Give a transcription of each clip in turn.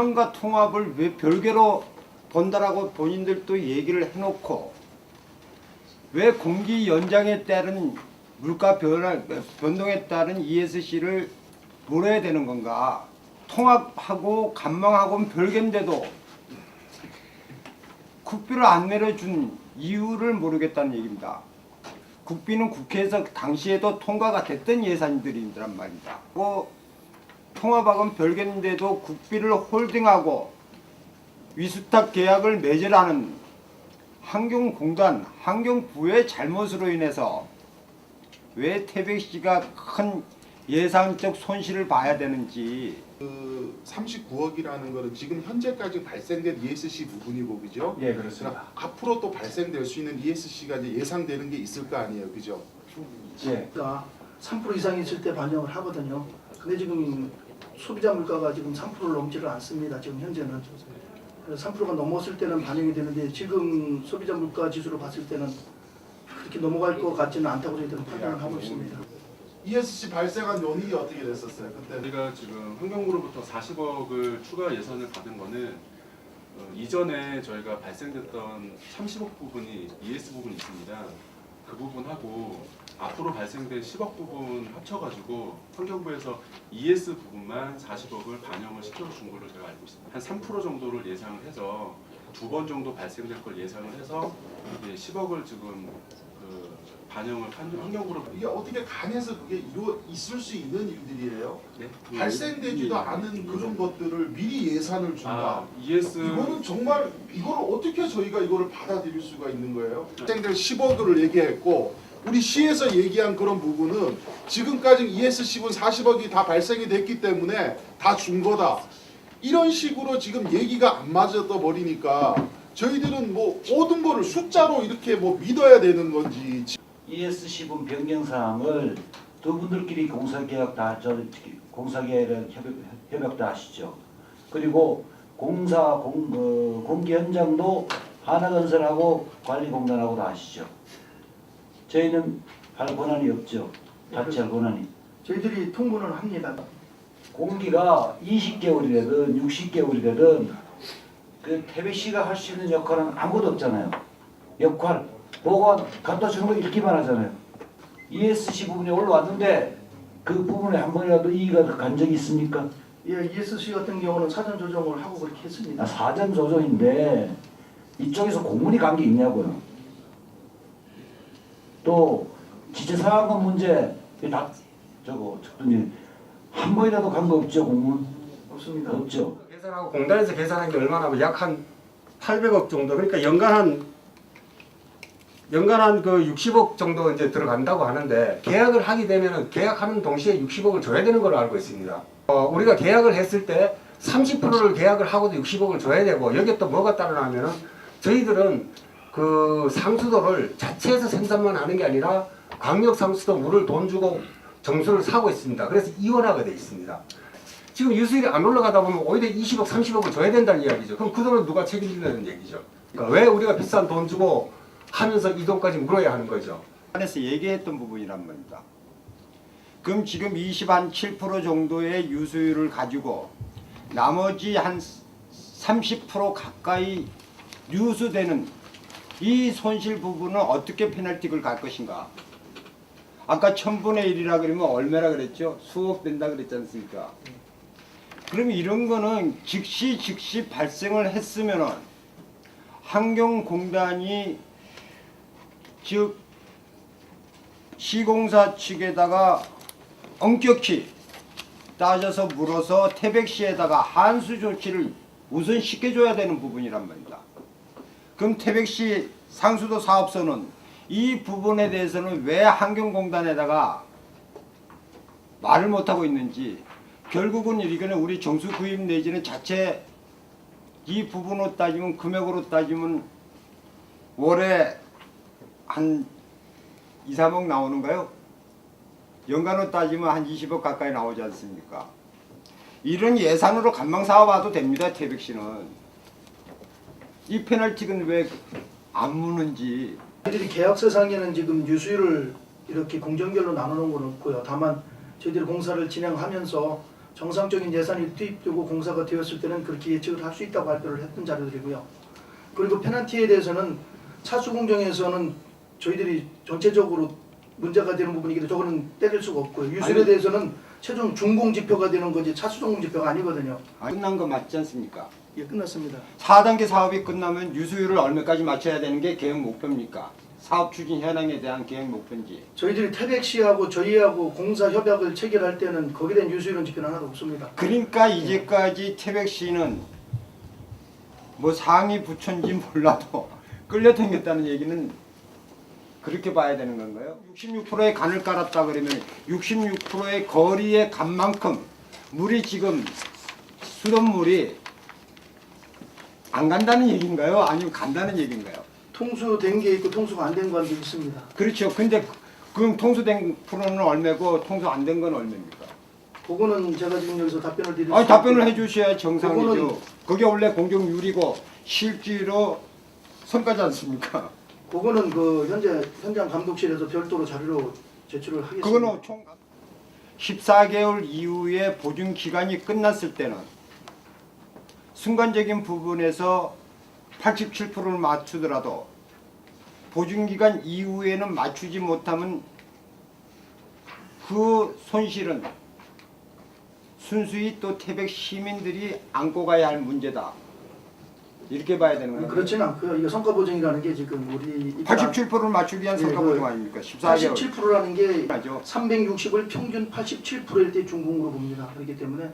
분양과 통합을 왜 별개로 본다라고 본인들도 얘기를 해놓고 왜 공기 연장에 따른 물가 변동에 따른 ESC를 물어야 되는 건가? 통합하고 간망하고는 별개인데도 국비를 안 내려준 이유를 모르겠다는 얘기입니다. 국비는 국회에서 당시에도 통과가 됐던 예산들이란 말입니다. 통합하고는 별개인데도 국비를 홀딩하고 위수탁 계약을 맺으라는 환경공단, 환경부의 잘못으로 인해서 왜 태백시가 큰 예산적 손실을 봐야 되는지. 그 39억이라는 거는 지금 현재까지 발생된 ESC 부분이고, 그죠? 예, 그렇습니다. 그러니까 앞으로 또 발생될 수 있는 ESC가 이제 예상되는 게 있을 거 아니에요, 그죠? 예. 3% 이상 있을 때 반영을 하거든요. 근데 지금 소비자 물가가 지금 3%를 넘지를 않습니다. 지금 현재는. 그래서 3%가 넘었을 때는 반영이 되는데 지금 소비자 물가 지수로 봤을 때는 그렇게 넘어갈 것 같지는 않다고 저희들은 판단을 하고 있습니다. ESC 발생한 요인이 어떻게 됐었어요, 그때? 저희가 지금 환경부로부터 40억을 추가 예산을 받은 거는 이전에 저희가 발생됐던 30억 부분이 ES 부분이 있습니다. 그 부분하고 앞으로 발생된 10억 부분 합쳐가지고 환경부에서 ES 부분만 40억을 반영을 시켜준 걸로 제가 알고 있습니다. 한 3% 정도를 예상을 해서 2번 정도 발생될 걸 예상을 해서 10억을 지금 반영을 환경부로. 이게 어떻게 간해서 그게 있을 수 있는 일들이에요? 네? 발생되지도 않은 그런 것들을 미리 예산을 준다. ES 이거는 정말 이걸 어떻게 저희가 이거를 받아들일 수가 있는 거예요? 발생될 10억을 얘기했고 우리 시에서 얘기한 그런 부분은 지금까지 ES10은 40억이 다 발생이 됐기 때문에 다 준 거다. 이런 식으로 지금 얘기가 안 맞아 버리니까 저희들은 뭐 모든 거를 숫자로 이렇게 뭐 믿어야 되는 건지. ES10은 변경 사항을 두 분들끼리 공사계약 공사계약 협약도 하시죠. 그리고 공기 현장도 하나건설하고 관리공단하고 다 하시죠. 저희는 할 권한이 없죠. 같이 할 권한이. 저희들이 통보는 합니다. 공기가 20개월이라든 60개월이라든 그 태백시가 할 수 있는 역할은 아무것도 없잖아요. 역할, 보관, 갖다 주는 거 읽기만 하잖아요. ESC 부분이 올라왔는데 그 부분에 한 번이라도 이의가 간 적이 있습니까? 예, ESC 같은 경우는 사전 조정을 하고 그렇게 했습니다. 사전 조정인데 이쪽에서 공문이 간 게 있냐고요. 또 지체사항권 문제 다 한 번이라도 간 거 없죠, 공문? 없습니다. 없죠. 계산하고 공단에서 계산한 게 얼마나 약 한 800억 정도. 그러니까 연간 한 그 60억 정도 이제 들어간다고 하는데 계약을 하게 되면은 계약하는 동시에 60억을 줘야 되는 걸로 알고 있습니다. 우리가 계약을 했을 때 30%를 계약을 하고도 60억을 줘야 되고 여기에 또 뭐가 따르냐면은 저희들은 그 상수도를 자체에서 생산만 하는 게 아니라 광역 상수도 물을 돈 주고 정수를 사고 있습니다. 그래서 이원화가 되어 있습니다. 지금 유수율이 안 올라가다 보면 오히려 20억, 30억을 줘야 된다는 이야기죠. 그럼 그 돈을 누가 책임지려는 얘기죠. 그러니까 왜 우리가 비싼 돈 주고 하면서 이 돈까지 물어야 하는 거죠. 안에서 얘기했던 부분이란 말입니다. 그럼 지금 27% 정도의 유수율을 가지고 나머지 한 30% 가까이 유수되는 이 손실 부분은 어떻게 페널티를 갈 것인가? 아까 1000분의 1이라 그러면 얼마라 그랬죠? 수억 된다 그랬지 않습니까? 그럼 이런 거는 즉시 발생을 했으면은 환경공단이 즉 시공사 측에다가 엄격히 따져서 물어서 태백시에다가 한수 조치를 우선 시켜줘야 되는 부분이란 말입니다. 그럼 태백시 상수도 사업소는 이 부분에 대해서는 왜 환경공단에다가 말을 못하고 있는지, 결국은 이거는 우리 정수 구입 내지는 자체 이 부분으로 따지면 금액으로 따지면 월에 한 2, 3억 나오는가요? 연간으로 따지면 한 20억 가까이 나오지 않습니까? 이런 예산으로 간망사업 와도 됩니다. 태백시는. 이 페널티는 왜 안 무는지. 저희들이 계약서상에는 지금 유수율을 이렇게 공정별로 나누는 건 없고요. 다만 저희들이 공사를 진행하면서 정상적인 예산이 투입되고 공사가 되었을 때는 그렇게 예측을 할 수 있다고 발표를 했던 자료들이고요. 그리고 페널티에 대해서는 차수 공정에서는 저희들이 전체적으로 문제가 되는 부분이기 때문에 저거는 때릴 수가 없고요. 유술에 아니, 대해서는 최종 준공 지표가 되는 거지 차수 종공 지표가 아니거든요. 끝난 거 맞지 않습니까? 예, 끝났습니다. 4단계 사업이 끝나면 유수율을 얼마까지 맞춰야 되는 게 계획 목표입니까? 사업 추진 현황에 대한 계획 목표인지. 저희들이 태백시하고 저희하고 공사 협약을 체결할 때는 거기에 대한 유수이론 지표는 하나도 없습니다. 그러니까 이제까지 태백시는 뭐 상위 부처인지 몰라도 끌려다녔다는 얘기는 그렇게 봐야 되는 건가요? 66%의 간을 깔았다 그러면 66%의 거리의 간만큼 물이 지금 수돗물이 안 간다는 얘기인가요? 아니면 간다는 얘기인가요? 통수된 게 있고 통수가 안 된 건 있습니다. 그렇죠. 근데 그럼 통수된 프로는 얼마고 통수 안 된 건 얼마입니까? 그거는 제가 지금 여기서 답변을 드릴 아니 수 답변을 없고요. 해주셔야 정상이죠. 그거는- 그게 원래 공정률이고 실제로 성과지 않습니까? 그거는 그 현장 감독실에서 별도로 자료로 제출을 하겠습니다. 그거는 총 14개월 이후에 보증 기간이 끝났을 때는 순간적인 부분에서 87%를 맞추더라도 보증 기간 이후에는 맞추지 못하면 그 손실은 순수히 또 태백 시민들이 안고 가야 할 문제다. 이렇게 봐야 되는 거예요. 그렇지는 않고요. 이거 성과 보증이라는 게 지금 우리 87%를 맞추기 위한 예, 성과 그 보증 아닙니까? 14개월. 87%라는 게 맞죠. 360을 평균 87%일 때 중공으로 봅니다. 그렇기 때문에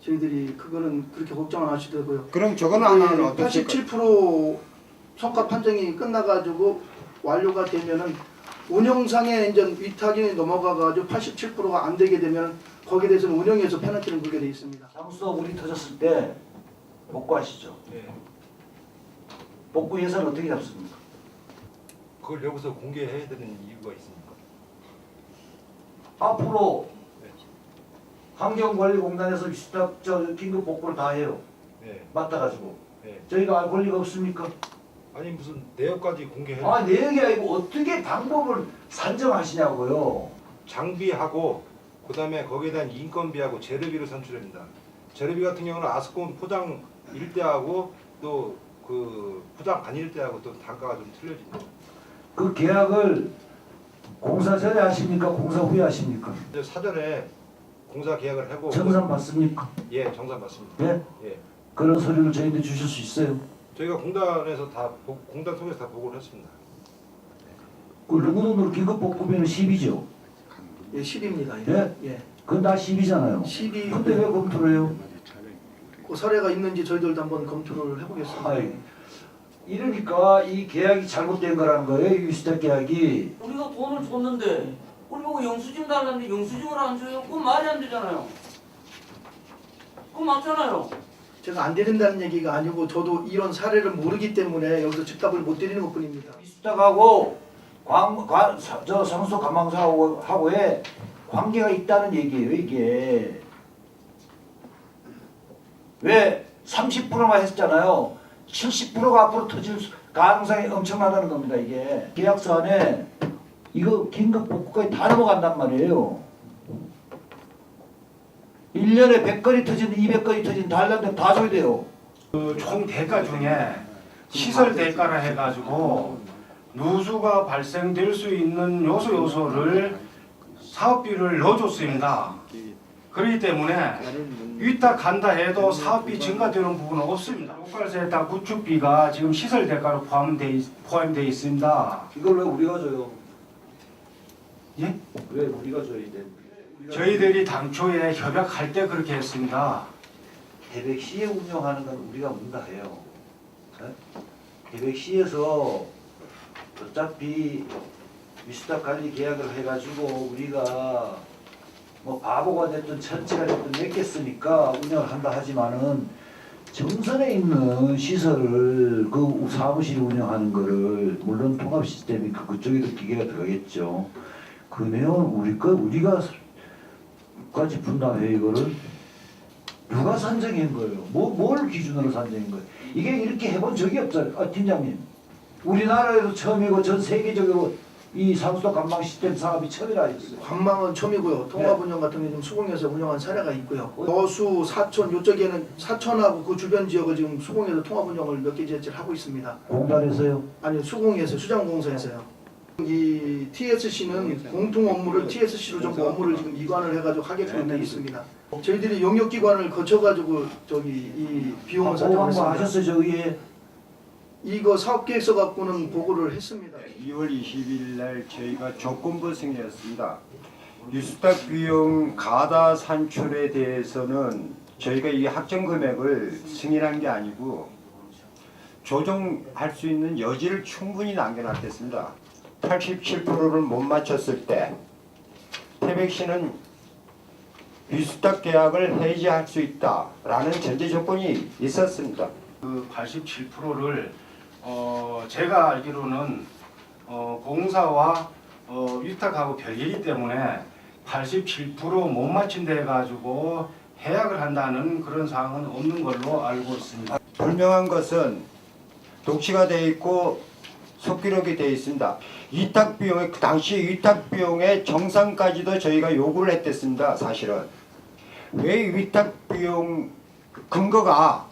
저희들이 그거는 그렇게 걱정 안 하셔도 되고요. 그럼 저거는 하나는 어떻게 87% 성과 판정이 끝나가지고 완료가 되면은 운영상에 이제 위탁이 넘어가가지고 87%가 안 되게 되면 거기에 대해서는 운영에서 페널티를 물게 돼 있습니다. 장수도 물이 터졌을 때 복구하시죠. 복구 예산 어떻게 잡습니까? 그걸 여기서 공개해야 되는 이유가 있습니까? 앞으로 환경관리공단에서 저 긴급 복구를 다 해요. 네. 맡아가지고 네. 저희가 알 권리가 없습니까? 아니 무슨 내역까지 공개해? 아 내역이 아니고 어떻게 방법을 산정하시냐고요. 장비하고 그다음에 거기에 대한 인건비하고 재료비를 산출합니다. 재료비 같은 경우는 아스콘 포장 일대하고 또 그 포장 아닐 때하고 또 단가가 좀 틀려집니다. 그 계약을 공사 전에 하십니까? 공사 후에 하십니까? 이제 사전에 공사 계약을 하고 정산 받습니까? 예 정산 받습니다. 예? 예 그런 서류를 저희한테 주실 수 있어요? 저희가 공단에서 다 공단 통해서 다 보고를 했습니다. 그 누구 돈으로 긴급 복구비는 10이죠? 예, 10입니다. 예? 예. 그건 다 10이잖아요. 10이 근데 왜 검토를 해요? 그 사례가 있는지 저희들도 한번 검토를 해보겠습니다. 아이, 이러니까 이 계약이 잘못된 거라는 거예요. 유스타 계약이. 우리가 돈을 줬는데 우리 보고 영수증 달라는데 영수증을 안 줘요? 그건 말이 안 되잖아요. 그건 맞잖아요. 제가 안 드린다는 얘기가 아니고 저도 이런 사례를 모르기 때문에 여기서 즉답을 못 드리는 것뿐입니다. 유스타하고 저 상수 관망사하고의 관계가 있다는 얘기예요. 이게 왜 30%만 했잖아요. 70%가 앞으로 터질 가능성이 엄청나다는 겁니다. 이게 계약서 안에 이거 긴급 복구까지 다 넘어간단 말이에요. 1년에 100건이 터지든 200건이 터지든 달라는데 다 줘야 돼요. 총 대가 중에 시설 대가라 해가지고 누수가 발생될 수 있는 요소를 사업비를 넣어줬습니다. 그렇기 때문에 위탁한다 해도 사업비 증가되는 부분은 없습니다. 로컬세타 구축비가 지금 시설 대가로 포함되어 있습니다. 이걸 왜 우리가 줘요? 예? 왜 우리가 줘야 돼? 저희들이 당초에 협약할 때 그렇게 했습니다. 태백시에 운영하는 건 우리가 문다해요. 태백시에서 어차피 위스타 관리 계약을 해가지고 우리가 뭐 바보가 됐든 천치가 됐든 냈겠으니까 운영을 한다 하지만은 정선에 있는 시설을 그 사무실이 운영하는 거를 물론 통합 시스템이 그쪽에도 기계가 들어가겠죠. 그 내용은 우리가 까지 분담해 이거를 누가 산정한 거예요? 뭘 기준으로 산정한 거예요? 이게 이렇게 해본 적이 없잖아요. 팀장님. 우리나라에도 처음이고 전 세계적으로 이 상수도 관망 시스템 사업이 처음이라 했어요. 관망은 처음이고요. 통합운영 같은 게 지금 수공에서 운영한 사례가 있고요. 여수, 사천 이쪽에는 사천하고 그 주변 지역을 지금 수공에서 통합운영을 몇 개 지자체를 하고 있습니다. 공단에서요. 아니 수공에서 수장공사에서요. 이 TSC는 공통 업무를 TSC로 전부 업무를 지금 이관을 해가지고 하게끔 되어 있습니다. 저희들이 용역기관을 거쳐가지고 저기 이 비용을 보고 한번 산정했습니다. 하셨어요, 저 위에. 이거 사업계획서 갖고는 보고를 했습니다. 2월 20일 날 저희가 조건부 승인했습니다. 유수탁 비용 가다 산출에 대해서는 저희가 이 확정 금액을 승인한 게 아니고 조정할 수 있는 여지를 충분히 남겨놨겠습니다. 87%를 못 맞췄을 때 태백시는 유수탁 계약을 해지할 수 있다라는 전제 조건이 있었습니다. 그 87%를 제가 알기로는 공사와 위탁하고 별개이기 때문에 87%못 맞춘 데 가지고 해약을 한다는 그런 사항은 없는 걸로 알고 있습니다. 불명한 것은 독치가 되어 있고 속기록이 되어 있습니다. 위탁 비용의 그 당시 위탁 비용의 정산까지도 저희가 요구를 했댔습니다. 사실은 왜 위탁 비용 근거가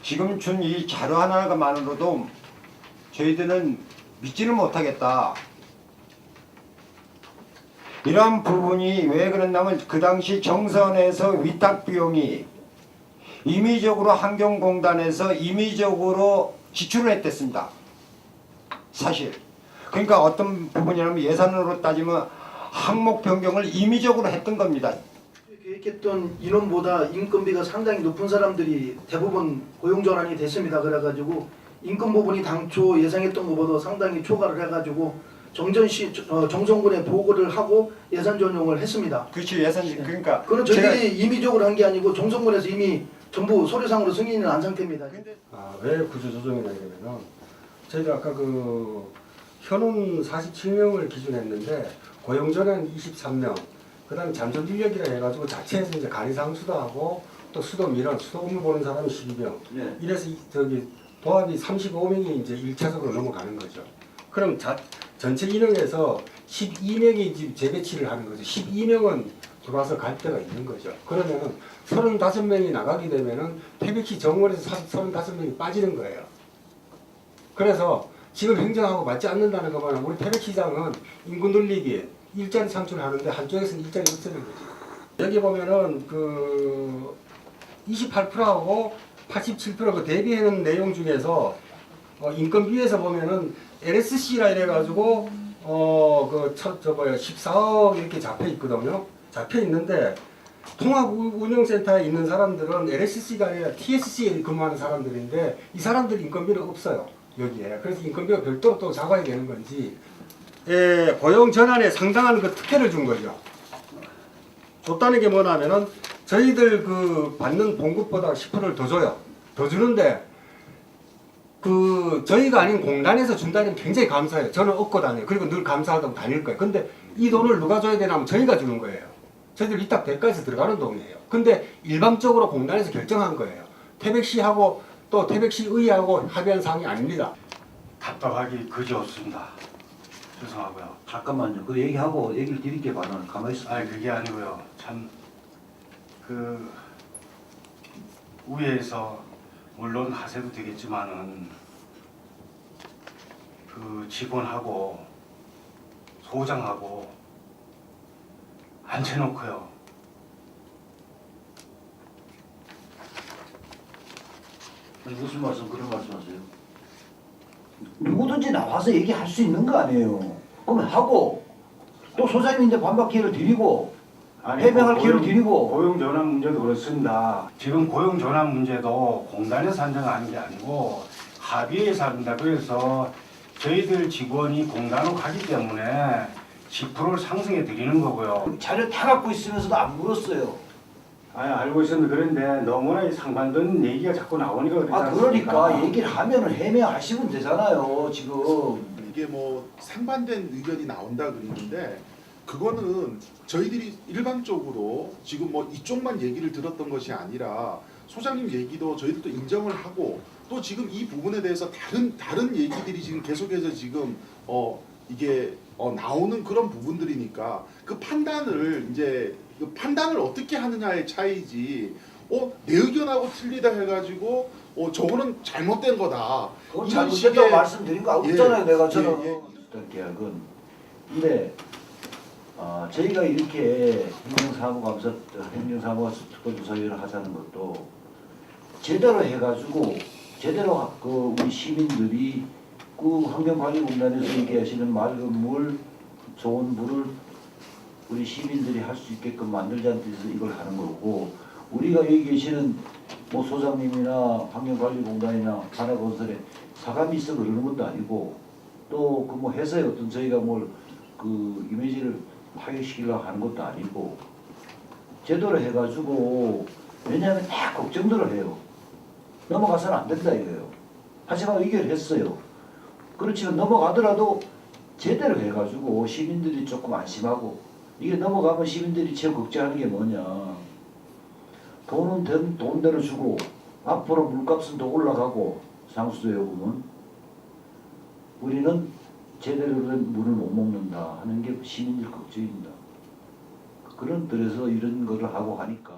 지금 준 이 자료 하나만으로도 저희들은 믿지를 못하겠다. 이러한 부분이 왜 그랬냐면 그 당시 정선에서 위탁 비용이 임의적으로 환경공단에서 임의적으로 지출을 했댔습니다. 사실. 그러니까 어떤 부분이냐면 예산으로 따지면 항목 변경을 임의적으로 했던 겁니다. 계획했던 인원보다 인건비가 상당히 높은 사람들이 대부분 고용 전환이 됐습니다. 그래가지고 인건 부분이 당초 예상했던 것보다 상당히 초과를 해가지고 정전시 정성군에 보고를 하고 예산 전용을 했습니다. 그렇지 예산 그러니까 그건 저희들이 임의적으로 한 게 아니고 정성군에서 이미 전부 서류상으로 승인을 한 상태입니다. 왜 구조조정이냐 이러면은 저희가 아까 그 현원 47명을 기준했는데 고용전환 23명, 그다음에 잠정 인력이라 해가지고 자체에서 이제 간이상수도 하고 또 수도 밀원, 수도 업무 보는 사람이 12명. 네. 이래서 저기 도합이 35명이 이제 1차적으로 넘어가는 거죠. 그럼 전체 인원에서 12명이 지금 재배치를 하는 거죠. 12명은 들어와서 갈 데가 있는 거죠. 그러면은 35명이 나가게 되면은 태백시 정원에서 35명이 빠지는 거예요. 그래서 지금 행정하고 맞지 않는다는 것만 우리 태백시장은 인구 늘리기, 일자리 창출하는데 한쪽에서는 일자리 없애는 거죠. 여기 보면은 그 28%하고 87%그 대비하는 내용 중에서 인건비에서 보면은 LSC라 이래가지고 그 저 뭐야 14억 이렇게 잡혀 있거든요. 잡혀 있는데 통합운영센터에 있는 사람들은 LSC가 아니라 TSC에 근무하는 사람들인데 이 사람들 인건비는 없어요 여기에. 그래서 인건비가 별도로 또 잡아야 되는 건지 고용 전환에 상당한 그 특혜를 준 거죠. 줬다는 게 뭐냐면은 저희들 그 받는 봉급보다 10%를 더 줘요. 더 주는데 그 저희가 아닌 공단에서 준다면 굉장히 감사해요. 저는 얻고 다녀요. 그리고 늘 감사하다고 다닐 거예요. 근데 이 돈을 누가 줘야 되냐면 저희가 주는 거예요. 저희들 위탁 대가에서 들어가는 돈이에요. 근데 일방적으로 공단에서 결정한 거예요. 태백시하고 또 태백시의회하고 합의한 사항이 아닙니다. 답답하기 그지없습니다. 죄송하고요. 잠깐만요. 그 얘기하고 얘기를 드릴게요. 가만히 있어. 아니 그게 아니고요. 참 그 위에서 물론 하세도 되겠지만은 그 직원하고 소장하고 앉혀놓고요. 아니, 무슨 말씀 그런 말씀하세요? 누구든지 나와서 얘기할 수 있는 거 아니에요. 그러면 하고 또 소장님인데 반박 기회를 드리고 해명할 기회를 드리고. 고용 전환 문제도 그렇습니다. 지금 고용 전환 문제도 공단에서 한정하는 게 아니고 합의해서 합니다. 그래서 저희들 직원이 공단으로 가기 때문에 10%를 상승해 드리는 거고요. 자료 다 갖고 있으면서도 안 물었어요. 아니 알고 있었는데 그런데 너무나 상반된 얘기가 자꾸 나오니까 그렇지 아 않습니까? 그러니까 얘기를 하면은 해명하시면 되잖아요. 지금. 이게 뭐 상반된 의견이 나온다 그러는데 그거는 저희들이 일반적으로 지금 뭐 이쪽만 얘기를 들었던 것이 아니라 소장님 얘기도 저희들도 인정을 하고 또 지금 이 부분에 대해서 다른 얘기들이 지금 계속해서 지금 이게 나오는 그런 부분들이니까 그 판단을 이제 그 판단을 어떻게 하느냐의 차이지. 내 의견하고 틀리다 해가지고 저거는 잘못된 거다. 그건 이런 잘못됐다고 식의- 말씀드린 거 예, 없잖아요. 내가 저는 예, 예. 어떤 계약은. 근데 저희가 이렇게 행정사무가 특별조사위원회를 하자는 것도 제대로 해가지고 제대로 그 우리 시민들이 그 환경관리공단에서 얘기하시는 맑은 물, 좋은 물을 우리 시민들이 할 수 있게끔 만들자는 뜻에서 이걸 하는 거고, 우리가 여기 계시는 뭐 소장님이나 환경관리공단이나 하나건설에 사감이 있어 그러는 것도 아니고, 또 그 뭐 회사에 어떤 저희가 뭘 그 이미지를 파괴시키려고 하는 것도 아니고, 제대로 해가지고, 왜냐하면 다 걱정들을 해요. 넘어가서는 안 된다 이거예요. 하지만 의결했어요. 그렇지만 넘어가더라도 제대로 해가지고 시민들이 조금 안심하고, 이게 넘어가면 시민들이 제일 걱정하는 게 뭐냐, 돈은 돈대로 주고 앞으로 물값은 더 올라가고 상수도 요금은 우리는 제대로 된 물을 못 먹는다 하는 게 시민들 걱정입니다. 그런 뜻에서 이런 거를 하고 하니까